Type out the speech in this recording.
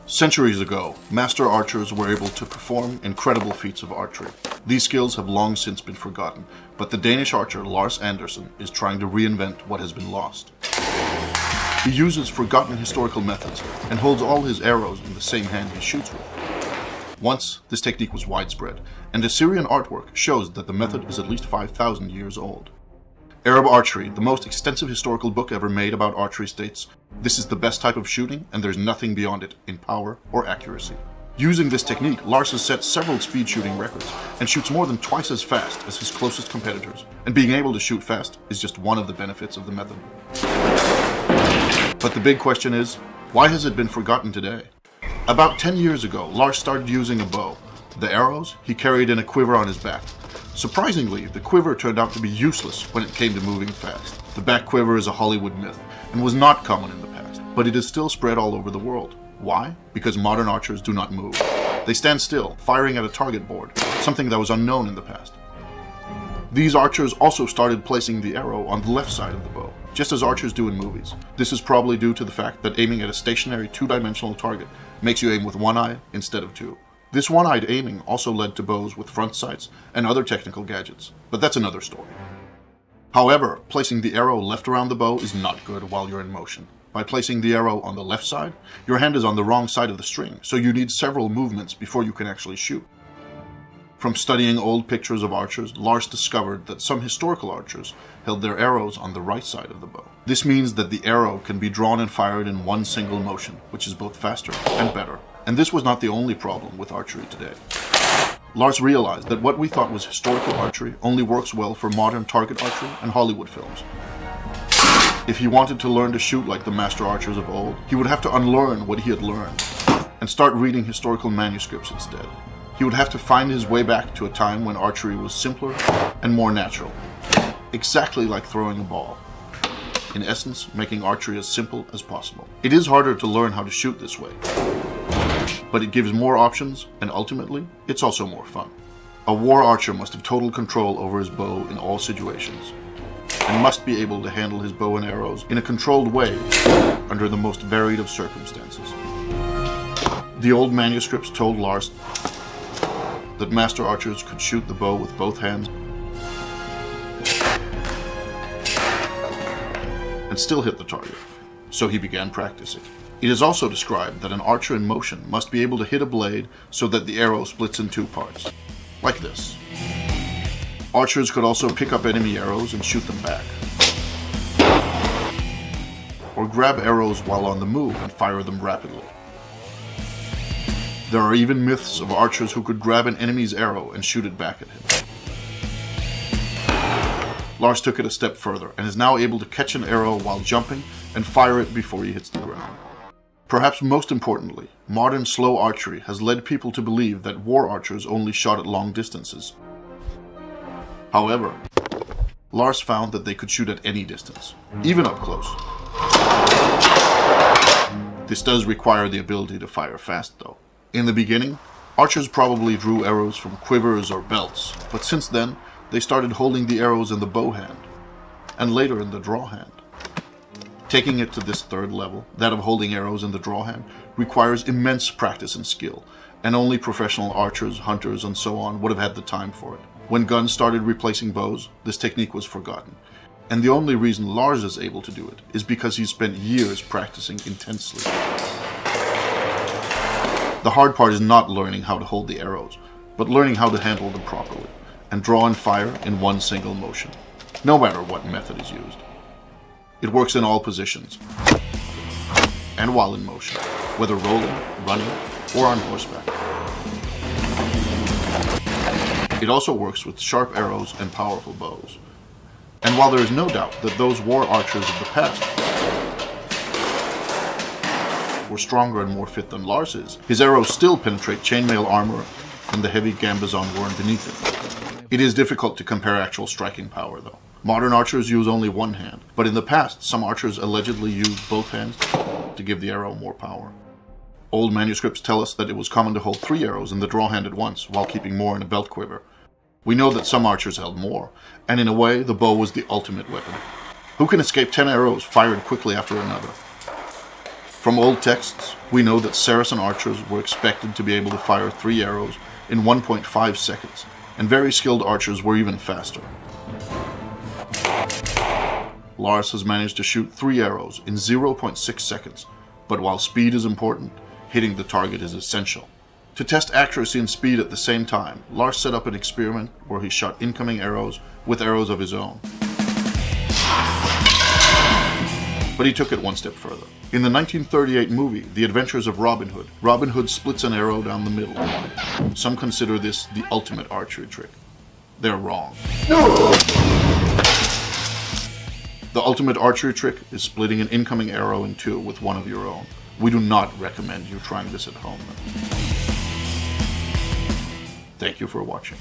Centuries ago, master archers were able to perform incredible feats of archery. These skills have long since been forgotten, but the Danish archer Lars Andersen is trying to reinvent what has been lost. He uses forgotten historical methods and holds all his arrows in the same hand he shoots with. Once, this technique was widespread, and Assyrian artwork shows that the method is at least 5,000 years old. Arab Archery, the most extensive historical book ever made about archery, states, "This is the best type of shooting, and there's nothing beyond it in power or accuracy." Using this technique, Lars has set several speed shooting records, and shoots more than twice as fast as his closest competitors. And being able to shoot fast is just one of the benefits of the method. But the big question is, why has it been forgotten today? About 10 years ago, Lars started using a bow. The arrows he carried in a quiver on his back. Surprisingly, the quiver turned out to be useless when it came to moving fast. The back quiver is a Hollywood myth and was not common in the past, but it is still spread all over the world. Why? Because modern archers do not move. They stand still, firing at a target board, something that was unknown in the past. These archers also started placing the arrow on the left side of the bow, just as archers do in movies. This is probably due to the fact that aiming at a stationary two-dimensional target makes you aim with one eye instead of two. This one-eyed aiming also led to bows with front sights and other technical gadgets, but that's another story. However, placing the arrow left around the bow is not good while you're in motion. By placing the arrow on the left side, your hand is on the wrong side of the string, so you need several movements before you can actually shoot. From studying old pictures of archers, Lars discovered that some historical archers held their arrows on the right side of the bow. This means that the arrow can be drawn and fired in one single motion, which is both faster and better. And this was not the only problem with archery today. Lars realized that what we thought was historical archery only works well for modern target archery and Hollywood films. If he wanted to learn to shoot like the master archers of old, he would have to unlearn what he had learned and start reading historical manuscripts instead. He would have to find his way back to a time when archery was simpler and more natural, exactly like throwing a ball. In essence, making archery as simple as possible. It is harder to learn how to shoot this way, but it gives more options, and ultimately, it's also more fun. A war archer must have total control over his bow in all situations, and must be able to handle his bow and arrows in a controlled way under the most varied of circumstances. The old manuscripts told Lars that master archers could shoot the bow with both hands and still hit the target, so he began practicing. It is also described that an archer in motion must be able to hit a blade so that the arrow splits in two parts, like this. Archers could also pick up enemy arrows and shoot them back, or grab arrows while on the move and fire them rapidly. There are even myths of archers who could grab an enemy's arrow and shoot it back at him. Lars took it a step further and is now able to catch an arrow while jumping and fire it before he hits the ground. Perhaps most importantly, modern slow archery has led people to believe that war archers only shot at long distances. However, Lars found that they could shoot at any distance, even up close. This does require the ability to fire fast, though. In the beginning, archers probably drew arrows from quivers or belts, but since then, they started holding the arrows in the bow hand, and later in the draw hand. Taking it to this third level, that of holding arrows in the draw hand, requires immense practice and skill, and only professional archers, hunters, and so on would have had the time for it. When guns started replacing bows, this technique was forgotten, and the only reason Lars is able to do it is because he's spent years practicing intensely. The hard part is not learning how to hold the arrows, but learning how to handle them properly, and draw and fire in one single motion, no matter what method is used. It works in all positions, and while in motion, whether rolling, running, or on horseback. It also works with sharp arrows and powerful bows. And while there is no doubt that those war archers of the past were stronger and more fit than Lars is, his arrows still penetrate chainmail armor and the heavy gambazon worn beneath it. It is difficult to compare actual striking power, though. Modern archers use only one hand, but in the past, some archers allegedly used both hands to give the arrow more power. Old manuscripts tell us that it was common to hold 3 arrows in the draw hand at once, while keeping more in a belt quiver. We know that some archers held more, and in a way, the bow was the ultimate weapon. Who can escape 10 arrows fired quickly after another? From old texts, we know that Saracen archers were expected to be able to fire 3 arrows in 1.5 seconds, and very skilled archers were even faster. Lars has managed to shoot 3 arrows in 0.6 seconds, but while speed is important, hitting the target is essential. To test accuracy and speed at the same time, Lars set up an experiment where he shot incoming arrows with arrows of his own. But he took it one step further. In the 1938 movie, The Adventures of Robin Hood, Robin Hood splits an arrow down the middle. Some consider this the ultimate archery trick. They're wrong. The ultimate archery trick is splitting an incoming arrow in 2 with one of your own. We do not recommend you trying this at home. Thank you for watching.